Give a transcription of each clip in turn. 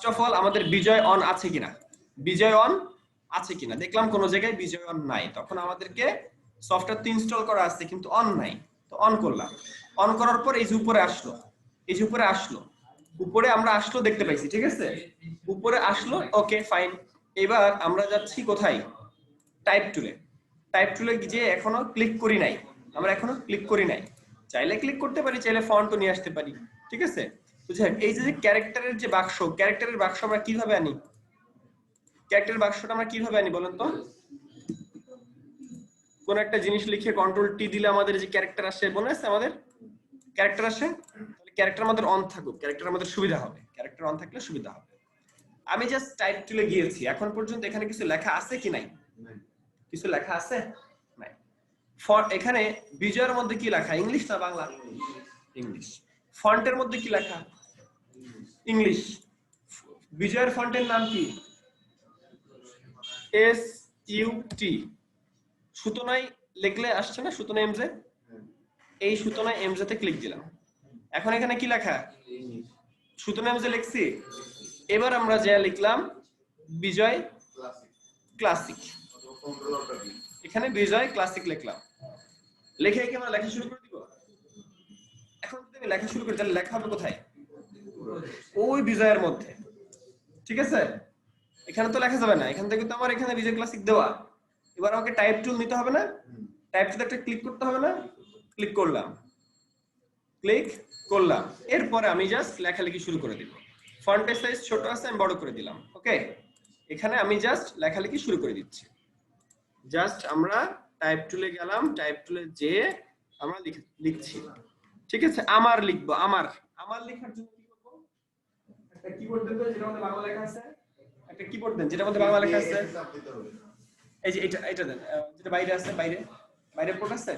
First of all আমাদের বিজয় on আছে কিনা, বিজয় অন আছে কিনা দেখলাম কোন জায়গায় বিজয় অন নাই, তখন আমাদেরকে সফটওয়্যার তো ইনস্টল করা আছে কিন্তু অন নাই, তো অন করলাম। অন করার পর এই যে উপরে আসলো, এই যে উপরে আসলো, উপরে আমরা আসলো দেখতে পাইছি, ঠিক আছে, উপরে আসলো, ওকে ফাইন। এবার আমরা যাচ্ছি কোথায়, টাইপ টুলে। টাইপ টুলে গিয়ে এখনো ক্লিক করি নাই, আমরা এখনো ক্লিক করি নাই, চাইলে ক্লিক করতে পারি, চাইলে ফন্টও নিয়ে আসতে পারি, ঠিক আছে। বুঝলেন, এই যে ক্যারেক্টারের যে বাক্স, ক্যারেক্টারের বাক্স আমরা কিভাবে আনি, ক্যারেক্টারের বাক্সটা আমরা কিভাবে আনি বলেন তো? কোন একটা জিনিস লিখে কন্ট্রোল টি দিলে আমাদের যে ক্যারেক্টার আসে, মনে আছে আমাদের ক্যারেক্টার আসে, তাহলে ক্যারেক্টার আমাদের অন থাকুক, ক্যারেক্টার আমাদের সুবিধা হবে, ক্যারেক্টার অন থাকলে সুবিধা হবে। আমি জাস্ট টাইপ টুলে গিয়েছি, এখন পর্যন্ত এখানে কিছু লেখা আছে কি নাই, কিছু লেখা আছে নাই। এখানে বিজয়ের মধ্যে কি লেখা, ইংলিশ না বাংলা? ইংলিশ। ফন্টের মধ্যে কি লেখা, ইংলিশ। বিজয়ের ফন্টের নাম কি, এস ইউ টি। সুতনায় লিখলে আসছে না, সুতনা এমজে, এই সুতনা এমজে তে ক্লিক দিলাম। এখন এখানে কি লেখা, সুতনা এমজে লিখছি। এবার আমরা যা লিখলাম বিজয় ক্লাসিক, এখানে বিজয় ক্লাসিক লিখলাম, লিখে কি আমরা লেখা শুরু করে দিব। এখন যদি আমি লেখা শুরু করি তাহলে লেখা হবে কোথায়, ওই বিজয়ের মধ্যে, ঠিক আছে। এখানে তো লেখা যাবে না, এখান থেকে তো আমার এখানে বিজয় ক্লাসিক দেওয়া। এবার আমাকে টাইপ টুল নিতে হবে না, টাইপ টুলে একটা ক্লিক করতে হবে না, ক্লিক করলাম, ক্লিক করলাম। এরপরে আমি জাস্ট লেখালেখি শুরু করে দিব। ফন্টের সাইজ ছোট আছে, আমি বড় করে দিলাম, ওকে। এখানে আমি জাস্ট লেখালেখি শুরু করে দিচ্ছি। জাস্ট আমরা টাইপ টুলে গেলাম, টাইপ টুলে যে আমরা লিখছি, ঠিক আছে। আমার লিখবো, আমার আমার লেখার জন্য কি করব, একটা কিবোর্ড দেন যেটার মধ্যে বাংলা লেখা আছে, একটা কিবোর্ড দেন যেটার মধ্যে বাংলা লেখা আছে। এই যে এটা দেন, যেটা বাইরে আছে, বাইরে বাইরে পোর্ট আছে,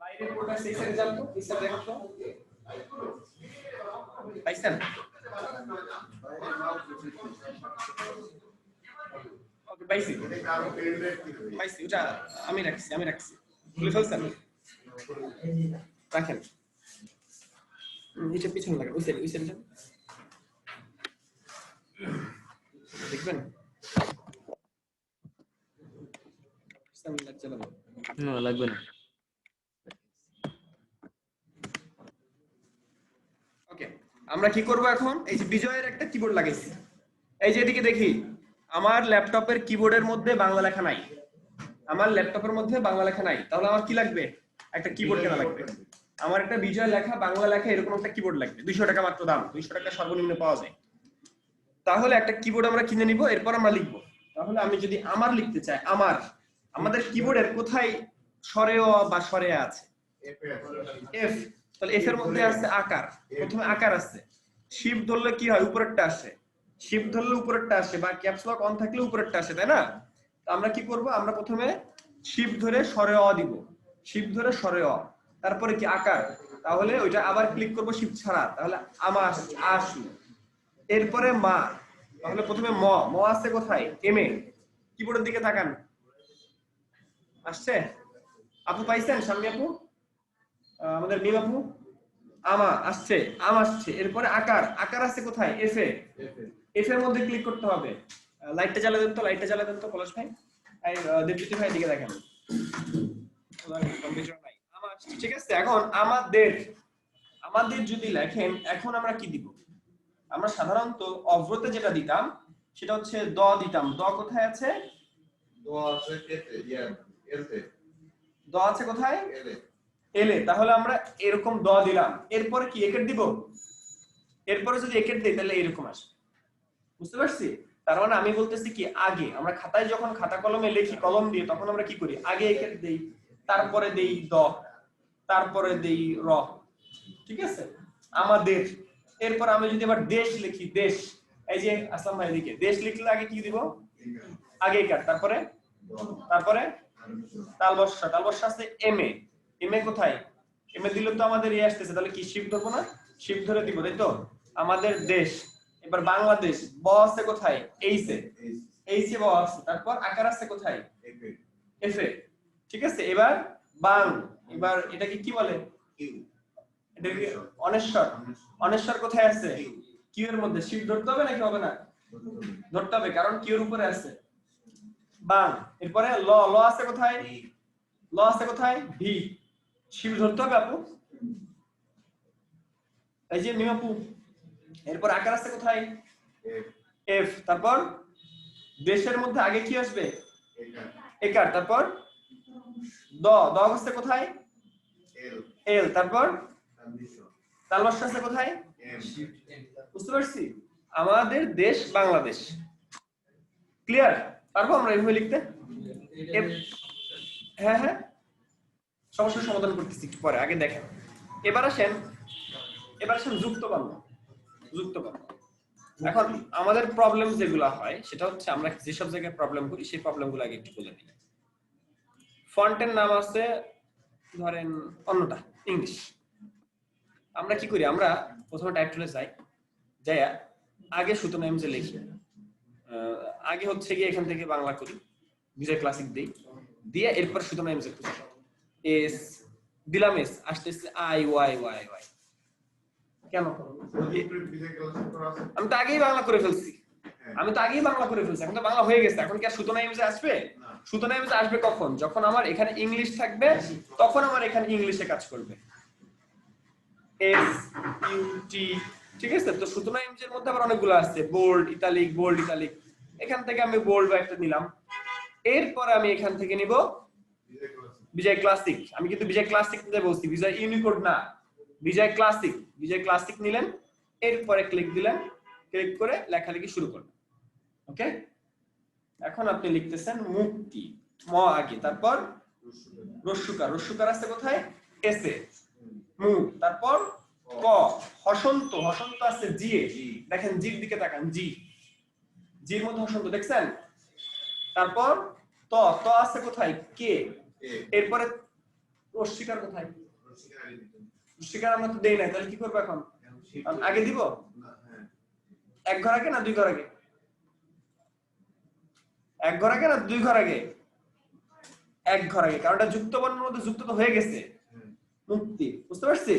বাইরে পোর্ট আছে, এই সাইডে যান তো, এই সাইডে দেখো তো, পাইছেন? ওকে পাইছি, পাইছি, ওটা আমি রাখছি, আমি রাখছি, খুলে ফেলছেন, রাখেন। এটা পিছনে লাগা, ওই সাইডে, ওই সাইডে দেখবেন। না লাগবে না। ওকে, আমরা কি করব এখন, এই যে বিজয়ের একটা কিবোর্ড লাগাইছি, এই যে এদিকে দেখি আমার ল্যাপটপের কিবোর্ডের মধ্যে বাংলা লেখা নাই, আমার ল্যাপটপের মধ্যে বাংলা লেখা নাই, তাহলে আমার কি লাগবে, একটা কিবোর্ড কেনা লাগবে। আমার একটা বিজয় লেখা, বাংলা লেখা এরকম একটা কিবোর্ড লাগবে, 200 টাকা মাত্র দাম, 200 টাকা সর্বনিম্ন পাওয়া যায়। তাহলে একটা কিবোর্ড আমরা কিনে নিব, এরপর আমরা লিখবো। তাহলে আমি যদি আমার লিখতে চাই, আমার আমাদের কিবোর্ডের কোথায় স্বরে অ বা স্বরে আ আছে, এফ, তাহলে এফ এর মধ্যে আছে আকার, প্রথমে আকার আছে, শিফট ধরলে কি হয়, উপরেরটা আসে, শিফট ধরলে উপরেরটা আসে, বা ক্যাপস লক অন থাকলে উপরেরটা আসে, তাই না? তো আমরা কি করব, আমরা প্রথমে শিফট ধরে স্বরে অ দিব, শিফট ধরে স্বরে অ, তারপরে কি আকার, তাহলে ওইটা আবার ক্লিক করব শিফট ছাড়া, তাহলে আমার আসলো। এরপরে মা, তাহলে প্রথমে ম, ম আছে কোথায়, এম এ, কিবোর্ডের দিকে তাকান, আসছে? আপু পাইছেন, সামনে আপু, আমাদের মিম আপু, আমা আসছে, আম আসছে। এরপরে আকার, আকার আছে কোথায়, এফ এ, এফ এর মধ্যে ক্লিক করতে হবে। লাইটটা জ্বালা দেন তো, লাইটটা জ্বালা দেন তো পলাশ ভাই, এই দেবজ্যোতি ভাই দিকে দেখেন, কম্পিউটার নাই, আমা আসছে, ঠিক আছে। এখন আমাদের, আমাদের যদি লেখেন, এখন আমরা কি দিব, আমরা সাধারণত অভ্রতে যেটা দিতাম সেটা হচ্ছে দ দিতাম, দ কোথায় আছে, দ আছে এতে, এলতে, দ আছে কোথায়, এলে, এলে, তাহলে আমরা এরকম দ দিলাম। এরপরে কি একের দিব, এরপরে যদি একের দেই তাহলে এরকম আসবে, বুঝতে পারছি? তার মানে আমি বলতেছি কি, আগে আমরা খাতায় যখন খাতা কলমে লিখি কলম দিয়ে, তখন আমরা কি করি, আগে একের দেই, তারপরে দেই দ, তারপরে দেই র, ঠিক আছে। আমাদের, এরপর আমি যদি আবার দেশ লিখি, দেশ, এই যে আসলাম ভাই এদিকে, দেশ লিখলে আগে কি দিব, আগে কাট, তারপরে, তারপরে তালবর্ষা, তালবর্ষা আছে এম এ, এম এ কোথায়, এম এ দিলে তো আমাদের এই আসতেছে, তাহলে কি শিফট ধরবো না, শিফট ধরে দিব, তাই তো। আমাদের দেশ, এবার বাংলাদেশ, ব আছে কোথায়, এইসে, এইসে ব আছে, তারপর আকার আছে কোথায়, এফ এ, ঠিক আছে। এবার বাং, এবার এটাকে কি বলে, অনেশ্বর। অনেশ্বর কোথায় আছে? কিউ এর মধ্যে। শিফট ধরতে হবে নাকি হবে না? ধরতে হবে, কারণ কিউ এর উপরে আছে। বাং। এরপরে ল। ল আছে কোথায়? ল আছে কোথায়? ভি। শিফট ধরতে হবে আপু। এই যে মিম আপু। এরপর আকার আছে কোথায়? এফ। তারপর দেশের মধ্যে আগে কি আসবে? একার। তারপর দ। দ আছে কোথায়? এল। তারপর তালবস্য আছে কোথায়? বুঝতে পারছি? আমাদের দেশ বাংলাদেশ। ক্লিয়ার? পারবো আমরা এভাবে লিখতে? হ্যাঁ হ্যাঁ, সমস্যার সমাধান করতেছি একটু পরে, আগে দেখেন। এবার আসেন যুক্ত বাক্য। যুক্ত বাক্য। এখন আমাদের প্রবলেম যেগুলো হয় সেটা হচ্ছে আমরা যেসব জায়গায় প্রবলেম করি সেই প্রবলেমগুলো আগে একটু বলে নিই। ফন্টের নাম আছে ধরেন অন্যটা ইংলিশ। আমরা কি করি? আমরা প্রথমে টাইপ টুলে যাই, যাইয়া আগে সুতো নেম যে লিখি। আগে হচ্ছে গিয়ে এখান থেকে বাংলা করি, বিজয় ক্লাসিক দেই, দিয়ে এরপর সুতো নেম যে খুঁজি। এস দিলাম, এস আসতেছে আই ওয়াই ওয়াই ওয়াই। কেন? আমি তো আগেই বাংলা করে ফেলছি। এখন তো বাংলা হয়ে গেছে। এখন কি আর সুতো নেম যে আসবে? সুতো নেম যে আসবে কখন? যখন আমার এখানে ইংলিশ থাকবে, তখন আমার এখানে ইংলিশে কাজ করবে। এস ইউ টি, ঠিক আছে? তো সুতরাং ইমেজের মধ্যে আবার অনেকগুলো আছে, বোল্ড ইতালিক, বোল্ড ইতালিক। এখান থেকে আমি বোল্ড বা একটা নিলাম। এরপর আমি এখান থেকে নিব বিজয় ক্লাসিক। আমি কিন্তু বিজয় ক্লাসিক নিতে বলছি, বিজয় ইউনিকোড না, বিজয় ক্লাসিক। বিজয় ক্লাসিক নিলেন, এরপরে ক্লিক দিলেন, ক্লিক করে লেখালেখি শুরু করলেন। ওকে? এখন আপনি লিখতেছেন মুক্তি, ম আগে, তারপর রস্যুকার। রস্যুকার আছে কোথায়? এসে। মু। তারপর ক। হসন্ত। হসন্ত আছে জি এ। দেখেন জির দিকে তাকান, জি। জির মধ্যে হসন্ত দেখছেন? তারপর ত। ত আছে কোথায়? কে। এরপরে রস্যিকার কোথায়? রস্যিকার আমরা তো দেই নাই, তাহলে কি করব এখন? আগে দিব? এক ঘর আগে না দুই ঘর আগে? এক ঘর আগে না দুই ঘর আগে? এক ঘর আগে, কারণ এটা যুক্ত বর্ণের মধ্যে যুক্ত তো হয়ে গেছে। মুক্তি। বুঝতে পারছি?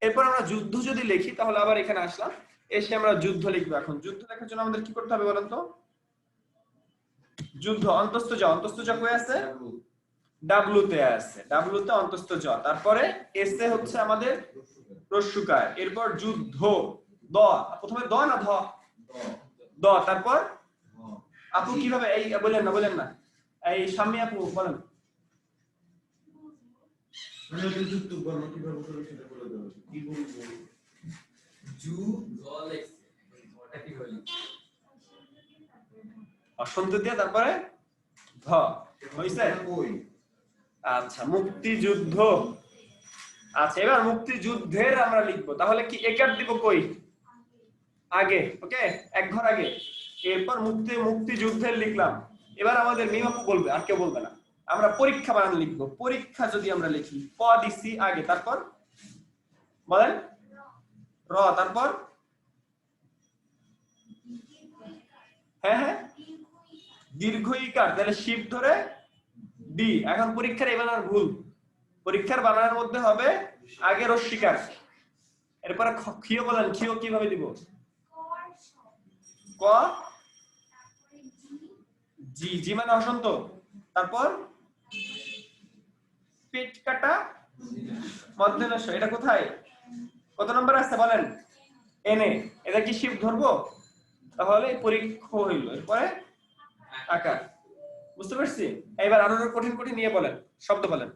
এরপর আমরা যুদ্ধ যদি লিখি, তাহলে আবার এখানে আসলাম, এসে আমরা যুদ্ধ লিখবো। এখন যুদ্ধ লেখার জন্য আমাদের কি করতে হবে বলেন তো? যুদ্ধ, অন্তস্থ জ। অন্তস্থ জ কই আছে? ডাব্লু তে আছে। ডাব্লু তে অন্তস্থ জ। তারপরে এস এ হচ্ছে আমাদের রস্যুকার। এরপর যুদ্ধ, দ। প্রথমে দ না ধ? দ। তারপর আপু কিভাবে? এই বলেন না। এই স্বামী আপু বলেন। যুক্ত বর্ণ কিভাবে করে সেটা বলে দাও। কি বলবো? জু গলেক্স ওটা কি বলি? অসন্ত দিয়ে তারপরে ধ। হইছে? আচ্ছা, মুক্তিযুদ্ধ। আচ্ছা, এবার মুক্তিযুদ্ধের আমরা লিখবো। তাহলে কি একার দিব কই? আগে। ওকে, এক ঘর আগে। এরপর মুক্তিযুদ্ধের লিখলাম। এবার আমাদের মিমাপু বলবে, আর কেউ বলবে না। আমরা পরীক্ষা বানান লিখবো। পরীক্ষা যদি আমরা লিখি, প দিছি আগে, তারপর বলেন র। তারপর হ্যাঁ দীর্ঘ ইকার, তাহলে শিফট ধরে ডি। এখন পরীক্ষার এই বানান ভুল। পরীক্ষার বানানের মধ্যে হবে আগে রস্যিকার, এরপরে খিও। বলেন খিও কিভাবে দিব? ক জি। জি মানে হসন্ত। তারপর পেট কাটা মধ্যনস্য। এটা কোথায়? কত নম্বর আছে বলেন? এনে। এটা কি শিফট ধরবো? তাহলে পরীক্ষা হইল। এরপরে আকার। বুঝতে পারছি? এবার আরো কঠিন কঠিন নিয়ে বলেন, শব্দ বলেন,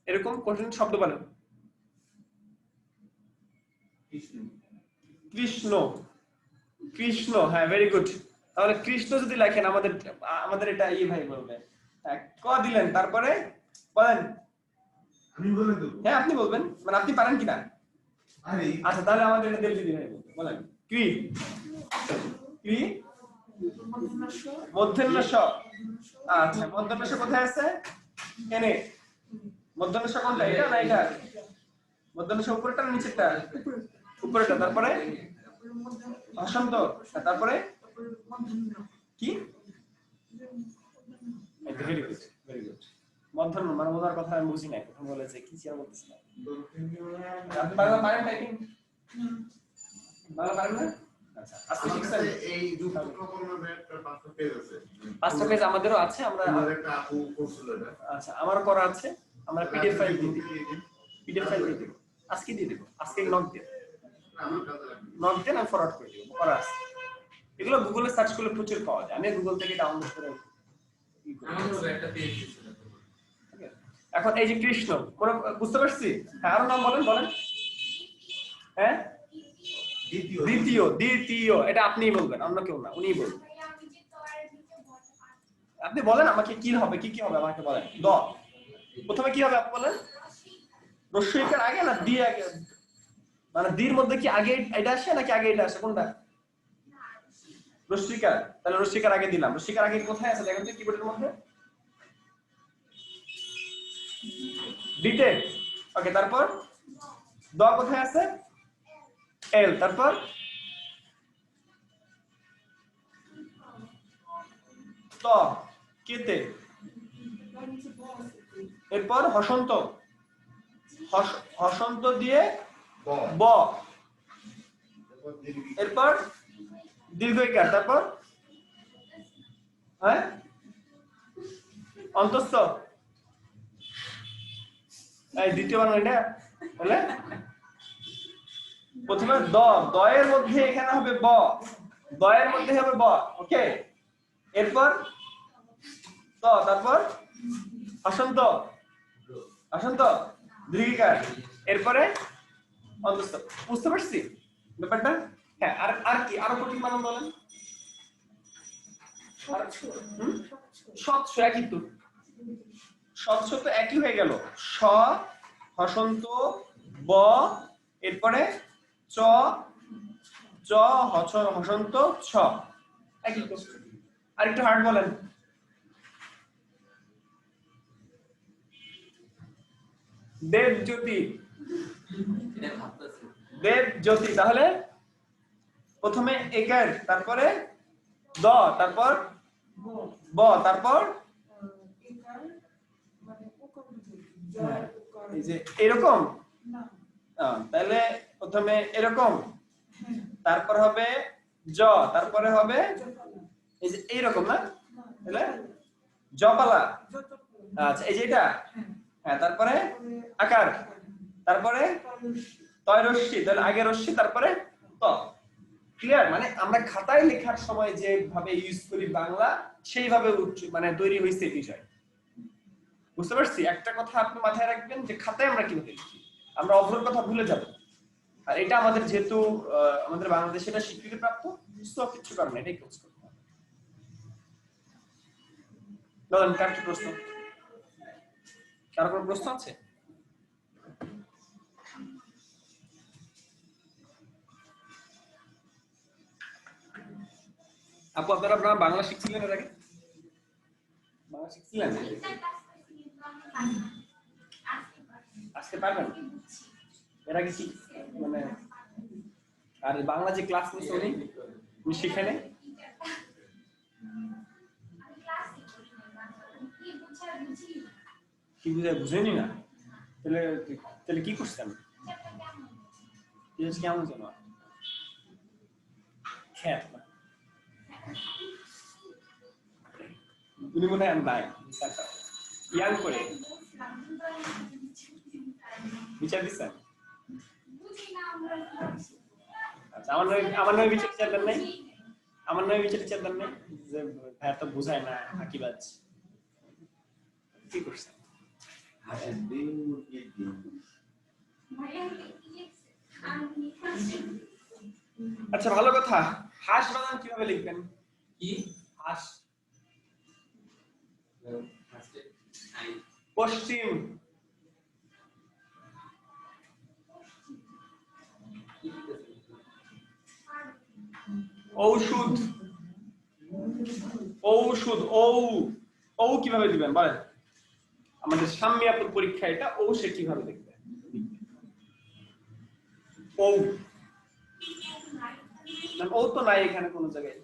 এরকম কঠিন শব্দ বলেন। কৃষ্ণ। কৃষ্ণ, হ্যাঁ, ভেরি গুড। তাহলে কৃষ্ণ যদি লেখেন, আমাদের এটা ভাই বলবে। ক দিলেন, তারপরে বলেন। আমি বলে দেব? হ্যাঁ, আপনি বলবেন, মানে আপনি পারেন কিনা? আচ্ছা, তাহলে আমাদের এটা দেবজি ভাই বলেন। ক্রি। ক্রি মধ্যন্যস্য। আচ্ছা, মধ্যন্যস্য কোথায় আছে? এনে। মধ্যন্যস্য কোনটা? এটা না এটা? মধ্যন্যস্য উপরেরটা না নিচেরটা? উপরেরটা। তারপরে হসন্ত। তারপরে কি? Very good. মধ্যাহ্ন মানে ওনার কথা আমি বুঝি নাই, প্রথম বলেছে কি ছিল বলতেছি না। দক্ষিণ কোরিয়া আপনি বাংলা পারেন টাইপিং? বাংলা পারেন না? আচ্ছা আজকে আমার শিখছেন? কাছে এই যুক্ত করণের একটা 5টা পেজ আছে। 5টা পেজ আমাদেরও আছে, আমরা আমার একটা আপু করছিল এটা। আচ্ছা আমারও করা আছে, আমরা পিডিএফ ফাইল দিয়ে দিই, দিয়ে দিন। পিডিএফ ফাইল দিয়ে দিব, আজকে দিয়ে দিব, আজকে নক দিয়ে আমার কাছে লাগবে। নক দেন আমি ফরওয়ার্ড করে দিব, করা আছে। এগুলো গুগলে সার্চ করলে প্রচুর পাওয়া যায়, আমি গুগল থেকে ডাউনলোড করে ই করি। আমারও একটা পেজ ছিল। ঠিক আছে? এখন এই যে কৃষ্ণ মনে বুঝতে পারছি, হ্যাঁ আরো নাম বলেন বলেন। হ্যাঁ দ্বিতীয় দ্বিতীয়, দ্বিতীয় এটা আপনিই বলবেন, অন্য কেউ না, উনিই বলবেন। আপনি বলেন আমাকে কি হবে, কি কি হবে আমাকে বলেন। দ প্রথমে কি হবে আপনি বলেন। রস্যইকার আগে না দি আগে, মানে দির মধ্যে কি আগে এটা আসে নাকি আগে এটা আসে, কোনটা? রস্যইকার, তাহলে রস্যইকার আগে দিলাম। রস্যইকার আগে কোথায় আছে দেখেন তো কিবোর্ডের মধ্যে। ডিতে, ওকে। তারপর দ কোথায় আছে? এল। তারপর ত কেতে, এরপর হসন্ত, হসন্ত দিয়ে ব ব, তারপর দীর্ঘ এরপর দীর্ঘইকার, তারপর হ্যাঁ অন্তস্থ। এই দ্বিতীয় বানান এটা বলে প্রথমে দ, দয়ের মধ্যে এখানে হবে ব, দয়ের মধ্যে হবে ব, ওকে। এরপর ত, তারপর হসন্ত, হসন্ত দীর্ঘিকার, এরপরে অন্তস্থ। বুঝতে পারছি ব্যাপারটা? হ্যাঁ আর আর কি আরো কঠিন বানান বলেন। স্বচ্ছ, একই তো, স্বচ্ছ তো একই হয়ে গেল। স হসন্ত ব, এরপরে চ চ হসন্ত ছ, একই তো। আর একটু হার্ড বলেন। দেবজ্যোতি, এটা ভাবতেছি। দেবজ্যোতি, তাহলে প্রথমে একার, তারপরে দ, তারপর ব, তারপর এই যে এরকম, তাহলে প্রথমে এরকম, তারপর হবে জ, তারপরে হবে এই যে এইরকম না, তাহলে জপালা। আচ্ছা এই যে এটা, হ্যাঁ তারপরে আকার, তারপরে তয় রশ্মি, তাহলে আগে রশ্মি তারপরে ত। ক্লিয়ার? মানে আমরা খাতায় লেখার সময় যেভাবে ইউজ করি বাংলা, সেইভাবে মানে তৈরি হয়েছে বিষয়। বুঝতে পারছি? একটা কথা আপনি মাথায় রাখবেন যে খাতায় আমরা কিভাবে লিখি, আমরা অভ্র কথা ভুলে যাব। আর এটা আমাদের যেহেতু আমাদের বাংলাদেশে এটা স্বীকৃতি প্রাপ্ত, সব কিছু কারণে এটাই কাজ করতে হবে। বলেন কার কি প্রশ্ন? কার কোনো প্রশ্ন আছে? আপু আপনারা বাংলা শিখছিলেন এর আগে? বাংলা শিখছিলেন? আজকে পারবেন? এর আগে কি মানে আর বাংলা যে ক্লাস নিচ্ছে উনি শিখে নেই? কি বুঝেনি না? তাহলে তাহলে কি করছেন? কেমন যেন খ্যাত না, উনি মনে হয় নাই ইয়াং করে বিচার দিচ্ছেন। আচ্ছা আমার নয় বিচার দেন নাই, আমার নয় বিচার দেন নাই যে ভাই তো বুঝায় না হাকিবাজ, কি করছেন? আচ্ছা ভালো কথা, হাঁস বানান কিভাবে লিখবেন? কি হাঁস আজকে আই পশ্চিম, ঔষধ, ঔষধ ঔ ঔ কিভাবে দিবেন বলেন? আমাদের সাম্যাপুর পরীক্ষা এটা, ঔ সে কিভাবে লিখবে? ঔ না, ও তো নাই এখানে কোনো জায়গায়,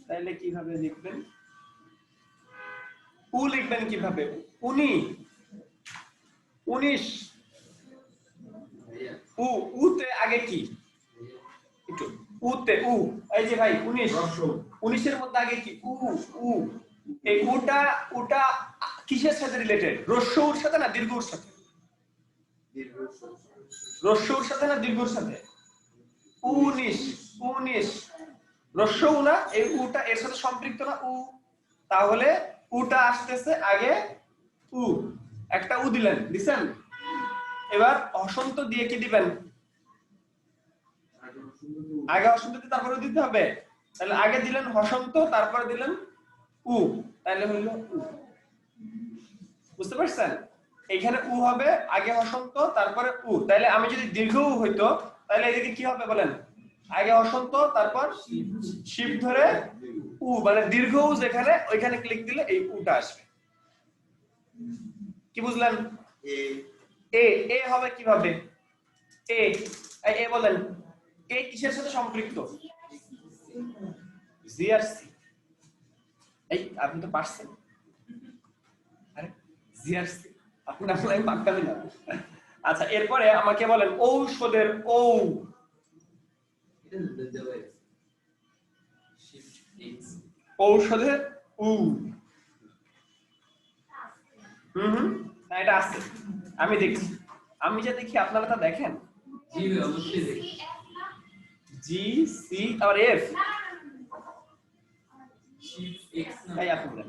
তাইলে কিভাবে লিখবেন? উ লিখবেন কিভাবে? উনি 19 ভাইয়া উ উতে আগে কি একটু উতে উ এই যে ভাই 19 19 এর মধ্যে আগে কি উ উ এই উটা কিসের সাথে রিলেটেড রস্যউর সাথে না দীর্ঘউর সাথে রস্যউর সাথে না দীর্ঘউর সাথে 19 রস্যউ না এই উটা এর সাথে সম্পৃক্ত না উ তাহলে উটা আসতেছে আগে উ একটা উ দিছেন এবার হসন্ত দিয়ে কি দিবেন আগে হসন্ত দিয়ে তারপরে দিতে হবে তাহলে আগে দিলেন হসন্ত তারপরে দিলেন উ তাহলে হলো উ বুঝতে পারছেন এইখানে উ হবে আগে হসন্ত তারপরে উ তাহলে আমি যদি দীর্ঘ উ হইতো তাহলে এদিকে কি হবে বলেন আগে হসন্ত তারপর শিপ ধরে উ মানে দীর্ঘ উ যেখানে ওইখানে ক্লিক দিলে এই উটা আসবে কি বুঝলেন এ এ হবে কিভাবে এ এ বলেন এ কিসের সাথে সম্পৃক্ত জি আর সি এই আপনি তো পারছেন আরে জি আর সি আপনি না বলে পাক্কামি না আচ্ছা এরপরে আমাকে বলেন ঔষধের ঔ এটা দেওয়া আছে শিফট এক্স ঔষধের উ না এটা আছে আমি দেখছি আমি যা দেখি আপনারা তা দেখেন জি অবশ্যই দেখি জি সি আর এফ শিফট এক্স না তাই আপনি বলেন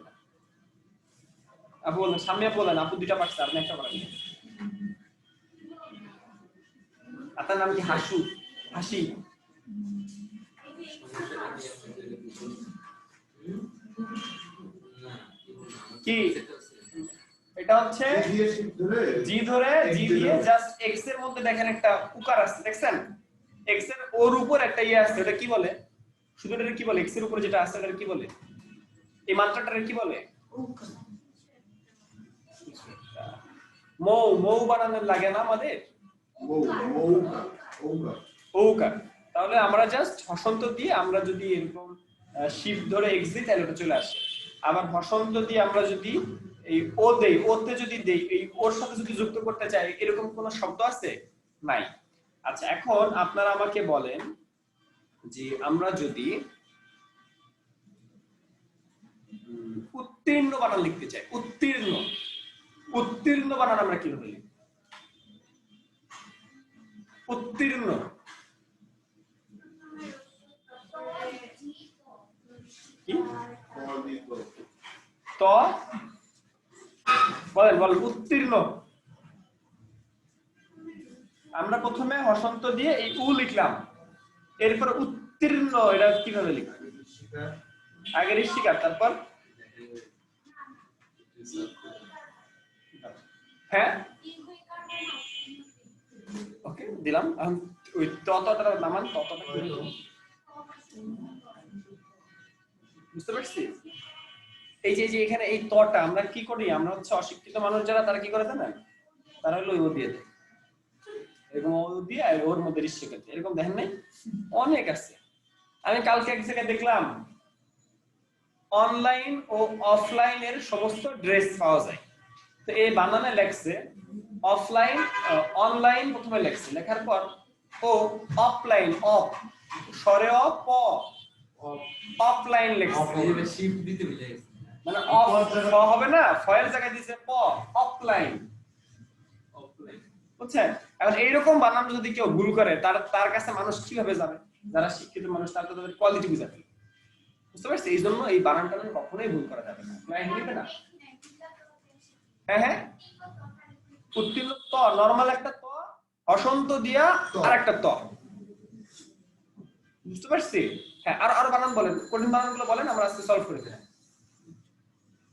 আপু বলেন সামনে বলেন আপু দুইটা পারছে আপনি একটা বলেন আপনার নাম কি হাসু হাসি সমস্যা কি আপনাদের না কি সেটা আছে এটা হচ্ছে জি ধরে জি দিয়ে জাস্ট এক্স এর মধ্যে দেখেন একটা উকার আছে দেখছেন এক্স এর ওর উপর একটা ইয়ে আছে এটা কি বলে শুধু এটা কি বলে এক্স এর উপর যেটা আছে এটা কি বলে এই মাত্রাটার কি বলে মৌ মৌ বানানোর লাগে না আমাদের ওকার তাহলে আমরা জাস্ট হসন্ত দিয়ে আমরা যদি এরকম শিফট ধরে এক্স দিই তাহলে এটা চলে আসে আবার হসন্ত দিয়ে আমরা যদি এই ও দেই ওতে যদি দেই এই ওর সাথে যদি যুক্ত করতে চাই এরকম কোন শব্দ আছে নাই আচ্ছা এখন আপনারা আমাকে বলেন যে আমরা যদি উত্তীর্ণ বানান লিখতে চাই উত্তীর্ণ বানান আমরা কিভাবে লিখব উত্তীর্ণ কি তো বলেন উত্তীর্ণ আমরা প্রথমে হসন্ত দিয়ে এই উ লিখলাম এরপর উত্তীর্ণ এটা কিভাবে লিখব আগে ঋষিকার তারপর হ্যাঁ ওকে দিলাম এখন ওই ততটা নামান ততটা কি হলো? বুঝতে পারছি এই যে এখানে এই তটা আমরা কি করি আমরা হচ্ছে অশিক্ষিত মানুষ যারা তারা কি করে জানেন তারা হলো ও দিয়ে দেয় এরকম ও দিয়ে ওর মধ্যে ঋষিকার এরকম দেখেন নাই অনেক আছে আমি কালকে এক জায়গায় দেখলাম অনলাইন ও অফলাইন এর সমস্ত ড্রেস পাওয়া যায় তো এই বানানে লেখছে অফলাইন অনলাইন প্রথমে লেখছে লেখার পর ও অফলাইন অফ সরে অফ প অফলাইন লেখছে এবার শিফট দিতে ভুলে গেছি মানে অফ হবে না ফয়ের জায়গায় দিয়েছে প অফলাইন অফলাইন বুঝছেন এখন এইরকম বানান যদি কেউ ভুল করে তার কাছে মানুষ কিভাবে যাবে যারা শিক্ষিত মানুষ তারা তো তাদের কোয়ালিটি বুঝাবে বুঝতে পারছি এই জন্য এই বানানটা কখনোই ভুল করা যাবে না ক্লায়েন্ট নিবে না হ্যাঁ উত্তীর্ণ ত নরমাল একটা ত হসন্ত দিয়া আর একটা ত বুঝতে পারছি হ্যাঁ আর বানান বলেন কঠিন বানানগুলো বলেন আমরা আজকে সলভ করে দেব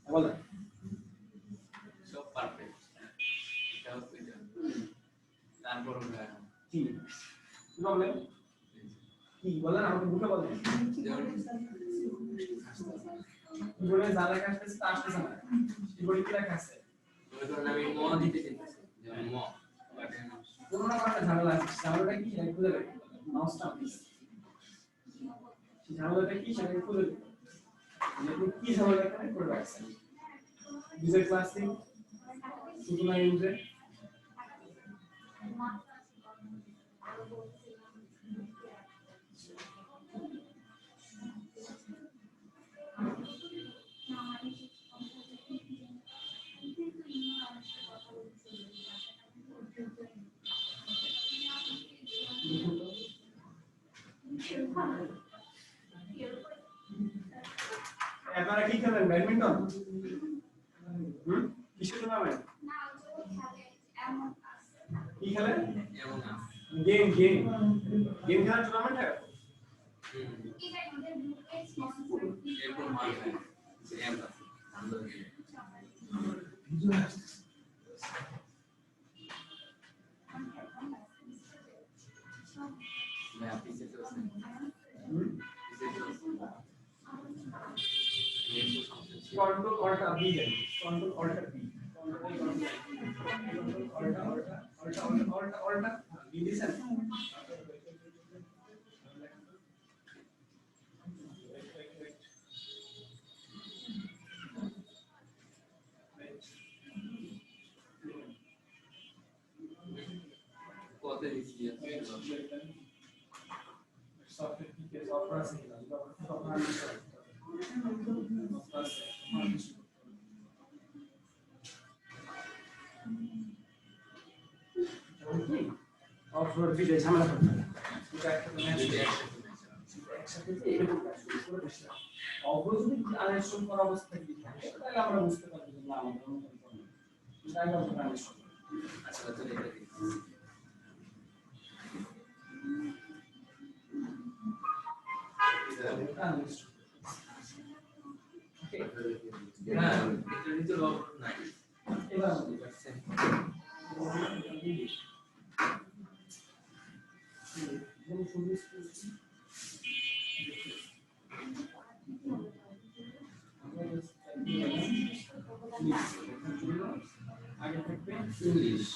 বলেন সব পারফেক্ট এটা হচ্ছে এটা তারপর কি বলেন কি বলেন আমাকে মুখে বলেন বলে জানা কাছে আসতেছে না কি বলি কি লেখা আছে আমি ম দিতে চাইছি যেমন ম কোন না একটা ঝামেলা আছে ঝামেলাটা কি সেটা খুঁজে বের করতে হবে মাউসটা ঝামেলাটা কি সেটা খুঁজে বের করতে হবে কি ঝামেলা এখানে করে রাখছেন বিজয় ক্লাসিং সুতরাং এমজে আপনারা কি খেলেন ব্যাডমিন্টন কিসের টুর্নামেন্ট কি খেলেন এমন আছে गेम खेला टूर्नामेंट है এরপর মান হয় এম আছে ভালো मैं पीछे से उसने पीछे से कंट्रोल ऑल्ट बी है control alt B alt B listen कौन से दिखी है सॉफ्टवेयर की सॉफ्टवेयर से সফটওয়্যার ভিডিও ঝামেলা করতে এটা একটা ম্যাচ একসাথে যে এরকম কাজ শুরু করে বসে অবশ্যই যদি আনইনস্টল করা অবস্থায় কি থাকে তাহলে আমরা বুঝতে পারবো যে না আমাদের অনুমোদন করবে তাই আমরা আনইনস্টল अच्छा तो ये देखिए हाँ itu loh nice এবার আমাদের কাছে আগে থাকবে इंग्लिश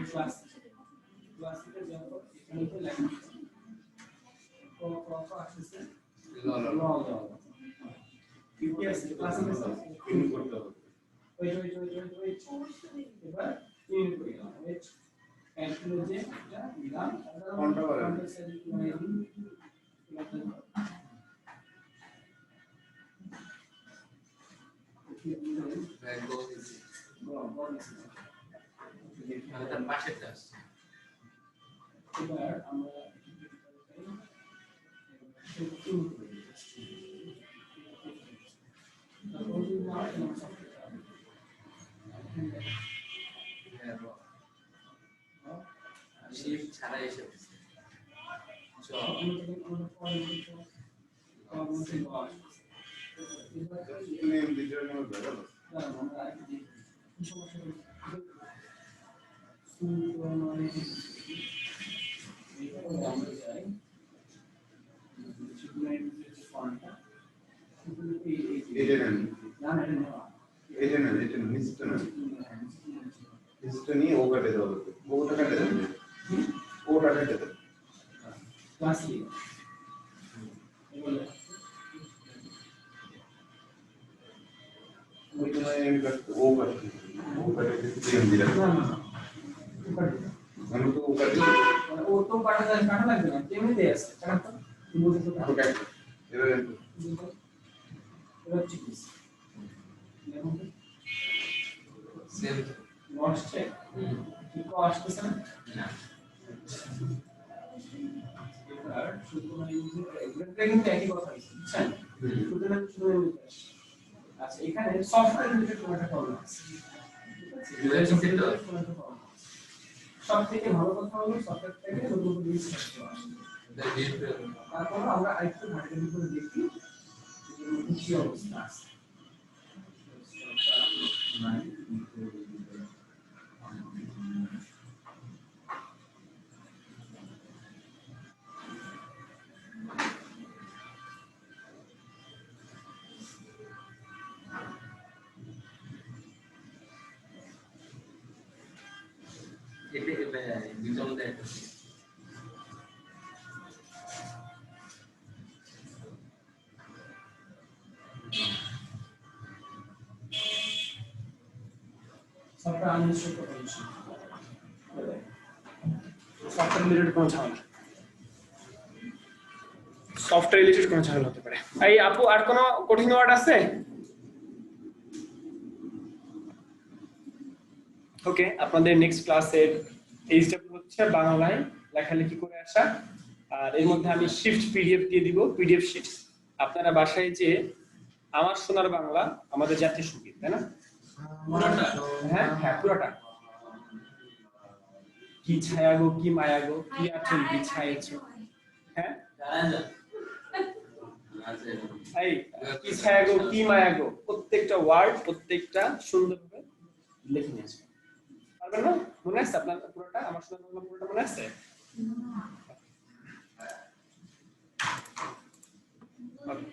ক্লাস ক্লাসিতে যাব এখানে তো লাগবে তো আসছে लो लो ল ল ইউপিএস ক্লাসিকে পিন করতে হবে ওয়েট এবার ইন করি ওয়েট ক্যালকুলেটে এটা দিলাম কোনটা বলেন? मैं गो दिस मैं तो पाशे था এবার আমরা शिफ्ट ছাড়া এসে চল নেম ডিজিটাল নেম ধরো এটা নেন নিচটা নেন নিচটা নিয়ে ও কাটে দাও ওটা কাটে দাও ওটা কাটে দাও ওইটা এম কাটতে ও কাটে সেম দিলা আমি তো ও কাটে ও তো কাটা লাগবে না এমনিতেই আছে কারণ তো বুঝতে তো ও কাটে এবার এবার ঠিক আছে সেম আসছে ঠিক আসতেছে না না এবার সুতরাং এটা কিন্তু একই কথা বুঝছেন সুতরাং আচ্ছা এখানে সফটওয়্যার রিলেটেড কোনো একটা প্রবলেম আছে ঠিক আছে সব থেকে ভালো কথা হলো সফটওয়্যার থেকে নতুন জিনিস আসছে তারপর আমরা আরেকটু ঘাটাঘাটি করে দেখি যে কি অবস্থা আছে এতে দুইটা মধ্যে একটা সফটওয়্যার আনইনস্টল করতে হবে সফটওয়্যার রিলেটেড কোনো ঝামেলা সফটওয়্যার রিলেটেড কোনো ঝামেলা হতে পারে এই আপু আর কোনো কঠিন ওয়ার্ড আছে ওকে আপনাদের নেক্সট ক্লাসের এই স্টেপ হচ্ছে বাংলায় লেখালেখি করে আসা আর এর মধ্যে আমি শিফট পিডিএফ দিয়ে দিব পিডিএফ শিটস আপনারা বাসায় যে আমার সোনার বাংলা আমাদের জাতীয় সঙ্গীত তাই না হ্যাঁ হ্যাঁ পুরোটা কি ছায়া গো কি মায়া গো কি আচল বিছায়েছো হ্যাঁ এই কি ছায়া গো কি মায়া গো প্রত্যেকটা ওয়ার্ড প্রত্যেকটা সুন্দরভাবে লিখে নিয়ে আসবেন পারবেন না মনে আছে আপনার পুরোটা আমার সোনার বাংলা পুরোটা মনে আছে Okay.